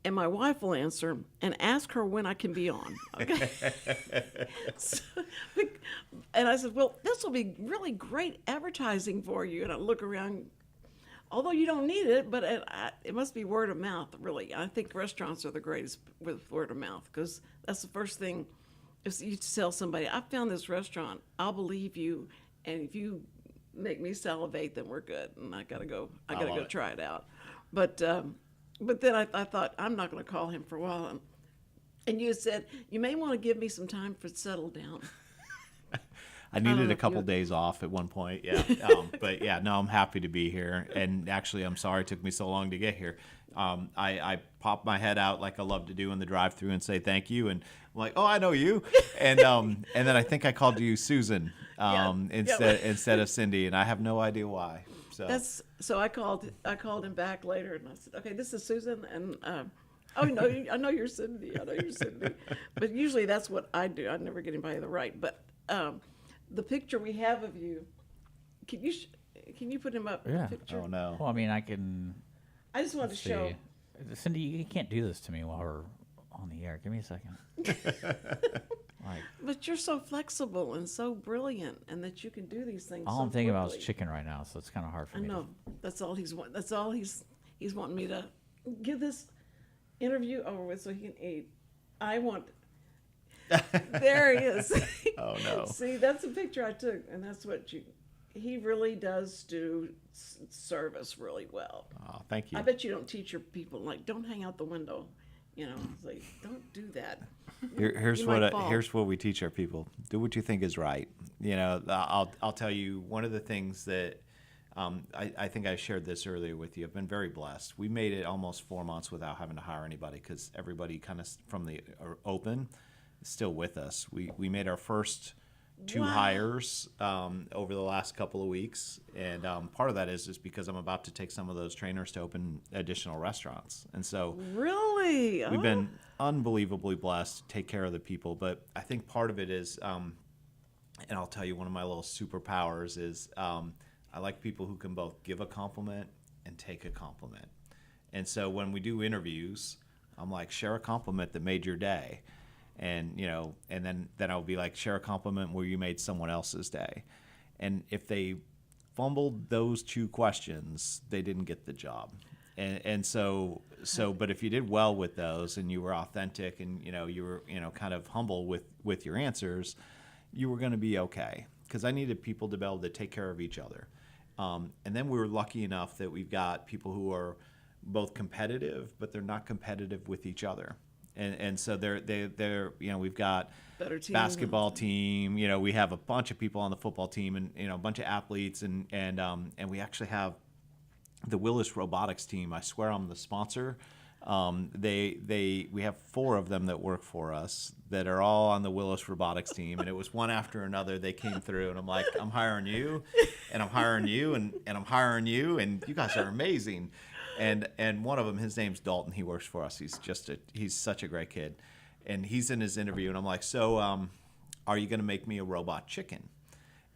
and my wife will answer and ask her when I can be on." Okay. And I said, "Well, this will be really great advertising for you." And I look around, although you don't need it, but it must be word of mouth, really. I think restaurants are the greatest with word of mouth, because that's the first thing. If you tell somebody, "I found this restaurant," I'll believe you, and if you make me salivate, then we're good. And I gotta go try it out. But then I thought, I'm not going to call him for a while. And you said, "You may want to give me some time to settle down." I needed a couple days off at one point, yeah. But yeah, no, I'm happy to be here. And actually, I'm sorry it took me so long to get here. I popped my head out like I love to do in the drive-thru and say thank you. And I'm like, "Oh, I know you." And then I think I called you Susan instead of Cindy, and I have no idea why. So I called him back later, and I said, "Okay, this is Susan," and "Oh no, I know you're Cindy. I know you're Cindy." But usually that's what I do. I never get anybody right. But the picture we have of you, can you put him up? Yeah. The picture? Oh no. Well, I mean, I can. I just wanted to show. Cindy, you can't do this to me while we're on the air. Give me a second. But you're so flexible and so brilliant, and that you can do these things. All so I'm thinking about is quickly. chicken right now, so it's kind of hard for I me. know. That's all he's wanting me to get this interview over with so he can eat. I want. There he is. Oh, no. See, that's a picture I took, and that's what he really does do service really well. Oh, thank you. I bet you don't teach your people, like, don't hang out the window. You know, it's like, don't do that. Here's You what might fall. here's what we teach our people: do what you think is right. You know, I'll tell you one of the things that I think I shared this earlier with you. I've been very blessed. We made it almost 4 months without having to hire anybody because everybody kind of from the open is still with us. We made our first 2 Wow. hires over the last couple of weeks, and part of that is just because I'm about to take some of those trainers to open additional restaurants, and so. Really? We've been unbelievably blessed to take care of the people, but I think part of it is, and I'll tell you, one of my little superpowers is I like people who can both give a compliment and take a compliment. And so when we do interviews, I'm like, share a compliment that made your day. And, you know, and then I'll be like, share a compliment where you made someone else's day. And if they fumbled those 2 questions, they didn't get the job. And so, but if you did well with those and you were authentic and, you know, you were, you know, kind of humble with your answers, you were going to be okay. Because I needed people to be able to take care of each other. And then we were lucky enough that we've got people who are both competitive, but they're not competitive with each other. And so they're you know, we've got Better team. basketball team, you know, we have a bunch of people on the football team and, you know, a bunch of athletes and we actually have the Willis Robotics team. I swear I'm the sponsor. We have 4 of them that work for us that are all on the Willis Robotics team, and it was one after another they came through, and I'm like, I'm hiring you, and I'm hiring you, and I'm hiring you, and you guys are amazing. And one of them, his name's Dalton. He works for us. He's such a great kid, and he's in his interview, and I'm like, so are you going to make me a robot chicken?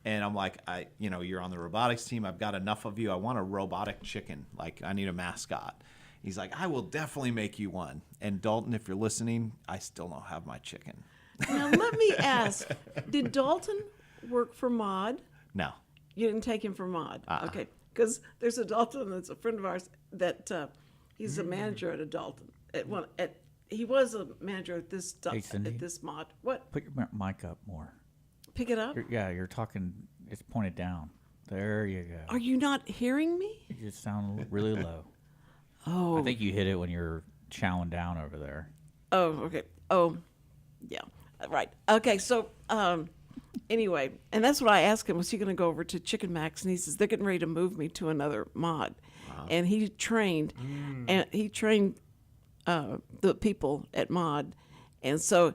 And I'm like, you know, you're on the robotics team. I've got enough of you. I want a robotic chicken. Like, I need a mascot. He's like, I will definitely make you one. And Dalton, if you're listening, I still don't have my chicken. Now, let me ask, did Dalton work for Mod? No. You didn't take him for Mod? Uh-uh. Okay. Because there's a Dalton that's a friend of ours that he's a manager at a Dalton. He was a manager at this Hey, Cindy. at this Mod. What? Put your mic up more. Pick it up? You're talking. It's pointed down. There you go. Are you not hearing me? You just sound really low. Oh. I think you hit it when you're chowing down over there. Oh, okay. Oh, yeah. Right. Okay, so anyway, and that's what I asked him. Was he going to go over to Chicken Max? And he says, they're getting ready to move me to another Mod. Wow. And he trained, the people at Mod. And so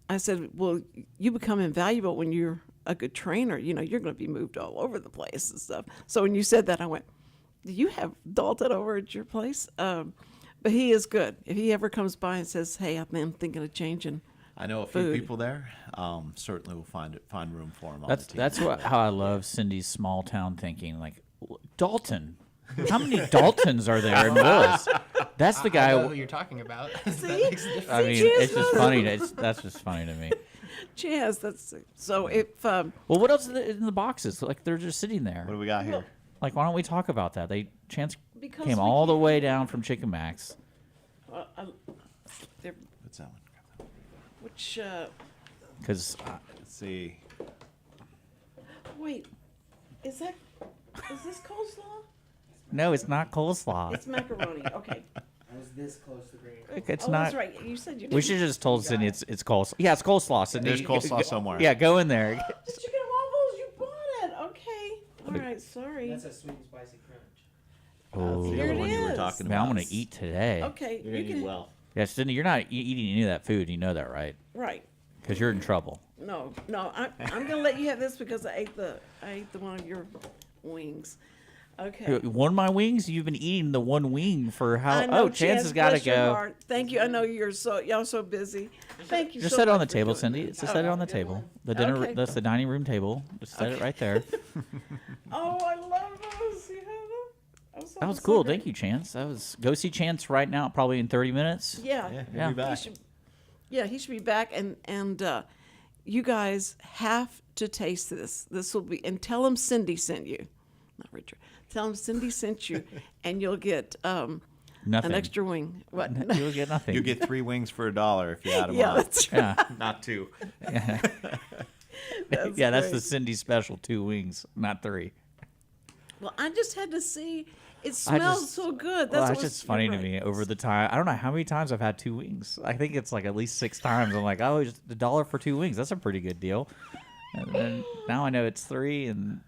I said, well, you become invaluable when you're a good trainer. You know, you're going to be moved all over the place and stuff. So when you said that, I went, do you have Dalton over at your place? But he is good. If he ever comes by and says, hey, I'm thinking of changing I know a few food. people there. Certainly we'll find room for him on That's the team. that's how I love Cindy's small town thinking. Like, Dalton. How many Daltons are there in Willis? That's the guy. I know who you're talking about. That makes a difference. I mean, it's just funny. That's just funny to me. Chaz, that's so if Well, what else is in the boxes? Like, they're just sitting there. What do we got here? Like, why don't we talk about that? Chance Because came we all the can't- way down from Chicken Max. they're, What's that one? which Because Let's see. wait, is this coleslaw? no, it's not coleslaw. It's macaroni. Okay. I was this close to green. It's Oh, not. that's right. You said you didn't. We should have just told Cindy it's coleslaw. Yeah, it's coleslaw. Cindy. There's coleslaw somewhere. Yeah, go in there. It's chicken and waffles. You bought it. Okay. All right. Sorry. That's a sweet and spicy crunch. Oh, The Here other it one you were is. talking man, about. I'm gonna eat today. Okay. You're You gonna can. eat well. Yeah, Cindy, you're not eating any of that food. You know that, right? Right. Because you're in trouble. No. I'm gonna let you have this because I ate the one of your wings. Okay. One of my wings. You've been eating the one wing for how? I know, Oh, Chance has Chaz, got to bless your go. heart. Thank you. I know y'all so busy. Thank you. Just so set it on much the for table, doing Cindy. that. Just set it on the table. The dinner. Okay. That's the dining room table. Just set it right there. Oh, I love those. You have them? That was cool. Thank you, Chance. Go see Chance right now. Probably in 30 minutes. Yeah. Yeah, Yeah. he'll be back. He should be back, and you guys have to taste this. This will be, and tell him Cindy sent you, not Richard. Tell him Cindy sent you, and you'll get Nothing. An extra wing. What? You would get nothing. You get 3 wings for $1 if you add them Yeah, on. that's right. Yeah. Not 2. That's Yeah, that's the great. Cindy special. 2 wings, not 3. Well, I just had to see. It smells so good. That's Well, what's that's just funny to right. me. Over the time, I don't know how many times I've had 2 wings. I think it's like at least 6 times. I'm like, oh, just $1 for 2 wings. That's a pretty good deal. And then now I know it's 3, and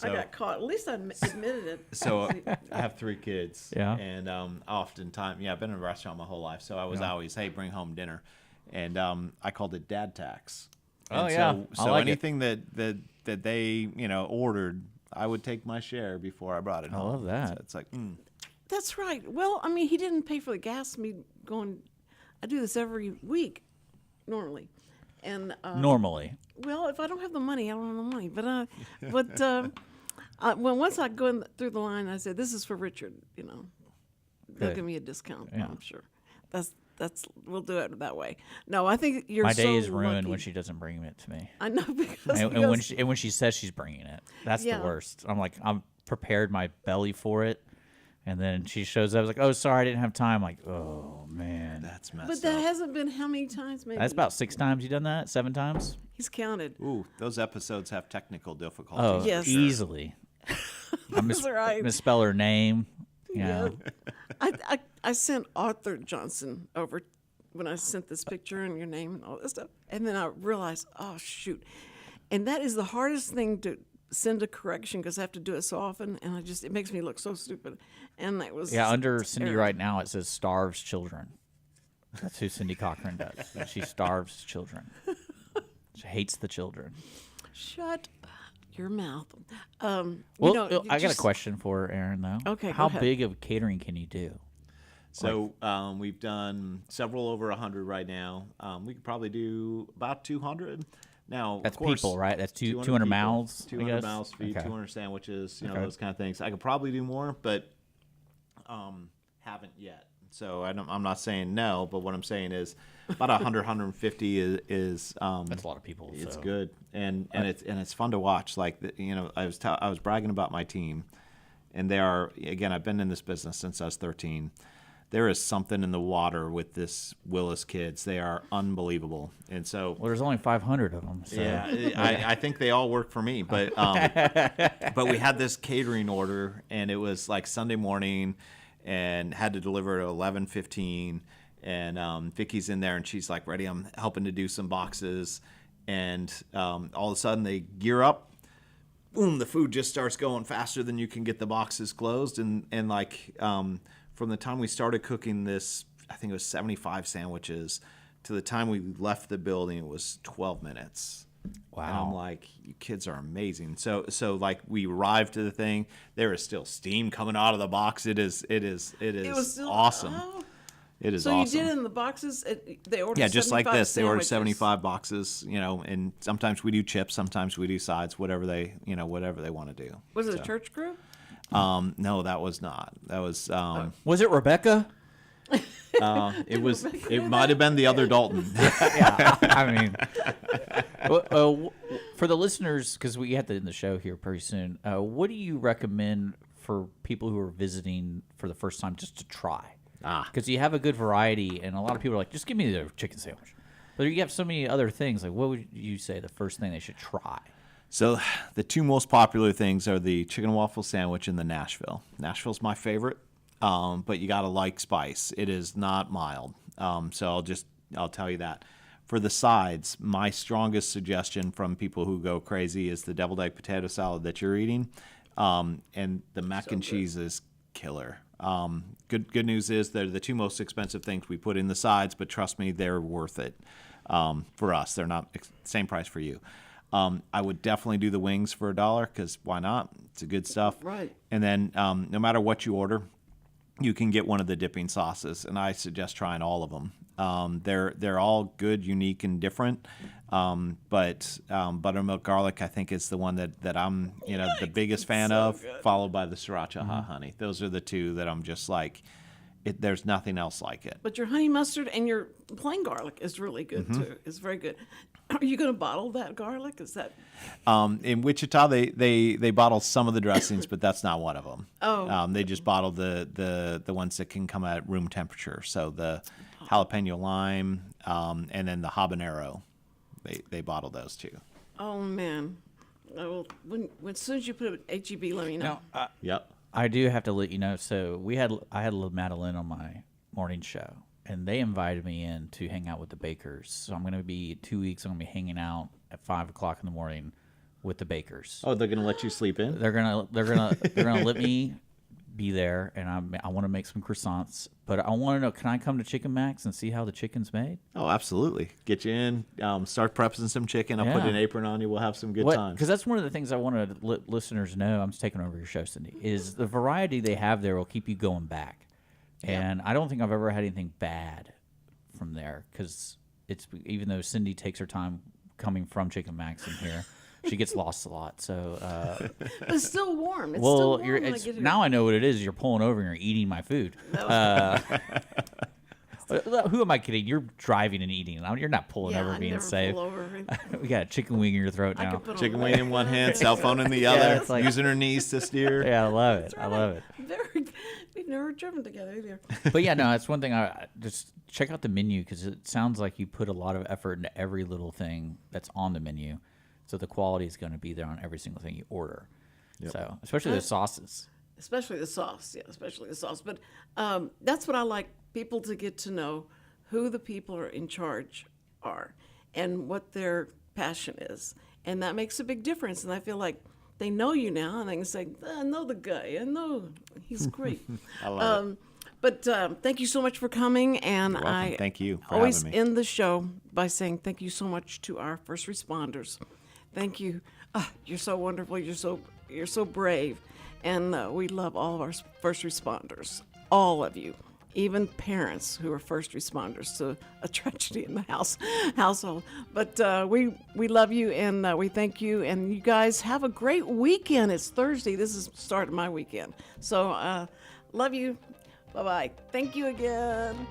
I got caught. At least I admitted it. So I have 3 kids. Yeah. And oftentimes, I've been in a restaurant my whole life, so I was always, hey, bring home dinner. And I called it dad tax. Oh, And yeah. I So like it. anything that they, ordered, I would take my share before I brought it I home. love that. So it's like, That's right. Well, I mean, he didn't pay for the gas. Me going, I do this every week, normally, and normally. well, if I don't have the money, I don't have the money. But when once I go through the line, I said, "This is for Richard." They'll Good. give me a discount. Yeah. I'm sure. That's we'll do it that way. No, I think you're My so day is ruined lucky. when she doesn't bring it to me. I know because, And when she says she's bringing it, that's Yeah. the worst. I'm like, I'm prepared my belly for it, and then she shows up. I was like, oh, sorry, I didn't have time. I'm like, oh man, that's messed but up. that hasn't been how many times? Maybe that's about 6 times you done that. 7 times. he's counted. Ooh, those episodes have technical difficulties. Oh, Yes. easily. I That's right. misspell her name. Yeah. I sent Arthur Johnson over when I sent this picture and your name and all this stuff. And then I realized, oh, shoot. And that is the hardest thing to send a correction because I have to do it so often. And it makes me look so stupid. And it was. Yeah, under it's Cindy terrible. right now, it says starves children. That's who Cindy Cochran does. She starves children. She hates the children. Shut your mouth. Well, I got a question for Aaron, though. Okay, go How ahead. big of catering can you do? So we've done several over 100 right now. We could probably do about 200. Now, That's of course, people, right? That's 200 people, mouths, I 200 guess? mouths feed, Okay. 200 sandwiches, Okay. those kind of things. I could probably do more, but haven't yet. So I'm not saying no, but what I'm saying is about 100, 150 is That's a lot of people. it's so. good and it's fun to watch. Like I was bragging about my team, and they are, again, I've been in this business since I was 13. There is something in the water with this Willis kids. They are unbelievable, and so Well, there's only 500 of them. So. yeah, I think they all work for me. But but we had this catering order, and it was like Sunday morning, and had to deliver at 11:15. And Vicky's in there, and she's like, "Ready? I'm helping to do some boxes." And all of a sudden, they gear up. Boom! The food just starts going faster than you can get the boxes closed, and from the time we started cooking this, I think it was 75 sandwiches, to the time we left the building, it was 12 minutes. Wow. And I'm like, you kids are amazing. So like we arrived to the thing, there is still steam coming out of the box. It is was still awesome. oh. It is So awesome. you did it in the boxes? They ordered Yeah, just like 75 this. They ordered sandwiches. 75 boxes, and sometimes we do chips, sometimes we do sides, whatever they want to do. Was it a church group? No, that was not. That was Was it Rebecca? it was it might have been the other Dalton. Yeah. I mean, for the listeners, because we have to end the show here pretty soon, what do you recommend for people who are visiting for the first time just to try? Because you have a good variety, and a lot of people are like, just give me the chicken sandwich. But you have so many other things. Like, what would you say the first thing they should try? So the two most popular things are the chicken and waffle sandwich and the Nashville. Nashville's my favorite, but you got to like spice. It is not mild. So I'll tell you that. For the sides, my strongest suggestion from people who go crazy is the deviled egg potato salad that you're eating, and the mac and cheese is killer. Good news is they're the two most expensive things we put in the sides, but trust me, they're worth it for us. They're not same price for you. I would definitely do the wings for $1 because why not? It's a good stuff. Right. And then no matter what you order, you can get one of the dipping sauces, and I suggest trying all of them. They're all good, unique, and different. But buttermilk garlic, I think, is the one that I'm the biggest fan of, followed by the sriracha hot honey. Those are the two that I'm just like, there's nothing else like it. But your honey mustard and your plain garlic is really good too. It's very good. Are you going to bottle that garlic? Is that? In Wichita, they bottle some of the dressings, but that's not one of them. Oh. They just bottle the ones that can come at room temperature. So the jalapeno lime, and then the habanero, they bottle those too. Oh man. Well, when as soon as you put it HEB, let me know. Now, Yep. I do have to let you know. So I had Madeline on my morning show, and they invited me in to hang out with the bakers. So I'm going to be 2 weeks. I'm going to be hanging out at 5 o'clock in the morning with the bakers. Oh, they're gonna let you sleep in? They're gonna let me be there, and I want to make some croissants. But I want to know, can I come to Chicken Max and see how the chicken's made? Oh, absolutely. Get you in. Start prepping some chicken. I'll put Yeah. an apron on you. We'll have some good time. Because that's one of the things I want to let listeners know. I'm just taking over your show, Cindy. Is the variety they have there will keep you going back, and I don't think I've ever had anything bad from there. Because it's, even though Cindy takes her time coming from Chicken Max in here, she gets lost a lot. So But it's still warm. It's well, still warm when I it's, get here. now I know what it is. You're pulling over and you're eating my food. Who am I kidding? You're driving and eating. You're not pulling over I being never safe. pull over. We got a chicken wing in your throat I now. could put on Chicken my- wing in one hand, cell phone in the other, it's like- using her knees to steer. Yeah, I love it. I love it. We've never driven together either. But yeah, no, that's one thing. I just check out the menu, because it sounds like you put a lot of effort into every little thing that's on the menu, so the quality is going to be there on every single thing you order. So especially the sauces. Especially the sauce, especially the sauce. But that's what I like, people to get to know who the people are in charge are and what their passion is. And that makes a big difference. And I feel like they know you now, and they can say, I know the guy. I know he's great. I love it. But thank you so much for coming. And You're welcome. I Thank you for always having me. end the show by saying thank you so much to our first responders. Thank you. You're so wonderful. You're so brave. And we love all of our first responders, all of you, even parents who are first responders to a tragedy in the household. But we love you, and we thank you. And you guys have a great weekend. It's Thursday. This is the start of my weekend. So love you. Bye-bye. Thank you again.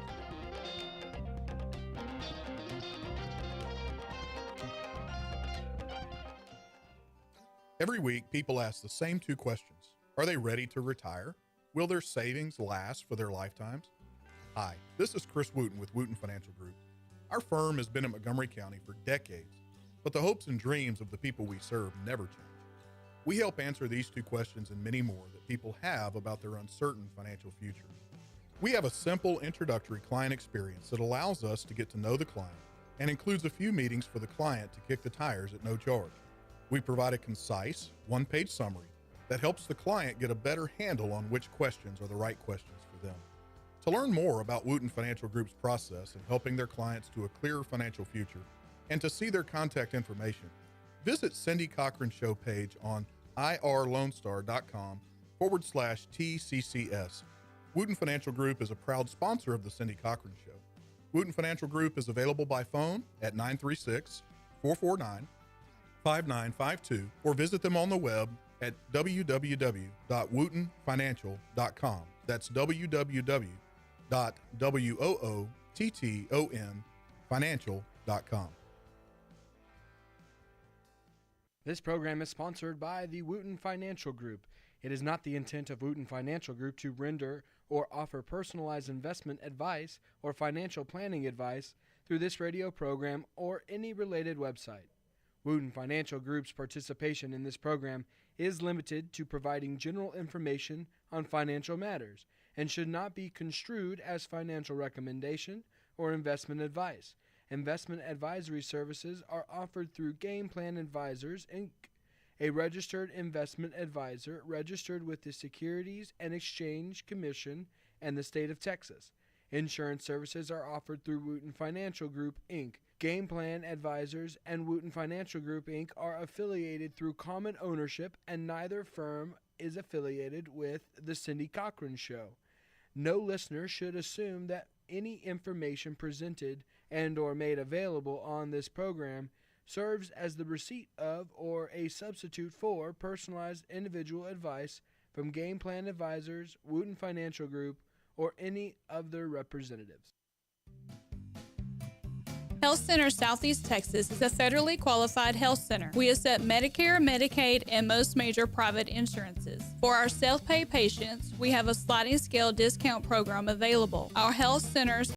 Every week, people ask the same two questions. Are they ready to retire? Will their savings last for their lifetimes? Hi, this is Chris Wootton with Wootton Financial Group. Our firm has been in Montgomery County for decades, but the hopes and dreams of the people we serve never change. We help answer these two questions and many more that people have about their uncertain financial future. We have a simple introductory client experience that allows us to get to know the client and includes a few meetings for the client to kick the tires at no charge. We provide a concise, one-page summary that helps the client get a better handle on which questions are the right questions for them. To learn more about Wootton Financial Group's process in helping their clients to a clearer financial future and to see their contact information, visit Cindy Cochran's show page on irlonestar.com/TCCS. Wootton Financial Group is a proud sponsor of the Cindy Cochran Show. Wootton Financial Group is available by phone at 936-449-5952 or visit them on the web at www.woottonfinancial.com. That's www.woottonfinancial.com. This program is sponsored by the Wootton Financial Group. It is not the intent of Wootton Financial Group to render or offer personalized investment advice or financial planning advice through this radio program or any related website. Wootton Financial Group's participation in this program is limited to providing general information on financial matters and should not be construed as financial recommendation or investment advice. Investment advisory services are offered through Game Plan Advisors, Inc., a registered investment advisor registered with the Securities and Exchange Commission and the state of Texas. Insurance services are offered through Wootton Financial Group, Inc. Game Plan Advisors and Wootton Financial Group, Inc. are affiliated through common ownership, and neither firm is affiliated with The Cindy Cochran Show. No listener should assume that any information presented and or made available on this program serves as the receipt of or a substitute for personalized individual advice from Game Plan Advisors, Wootton Financial Group, or any of their representatives. Health Center Southeast Texas is a federally qualified health center. We accept Medicare, Medicaid, and most major private insurances. For our self-pay patients, we have a sliding scale discount program available. Our health centers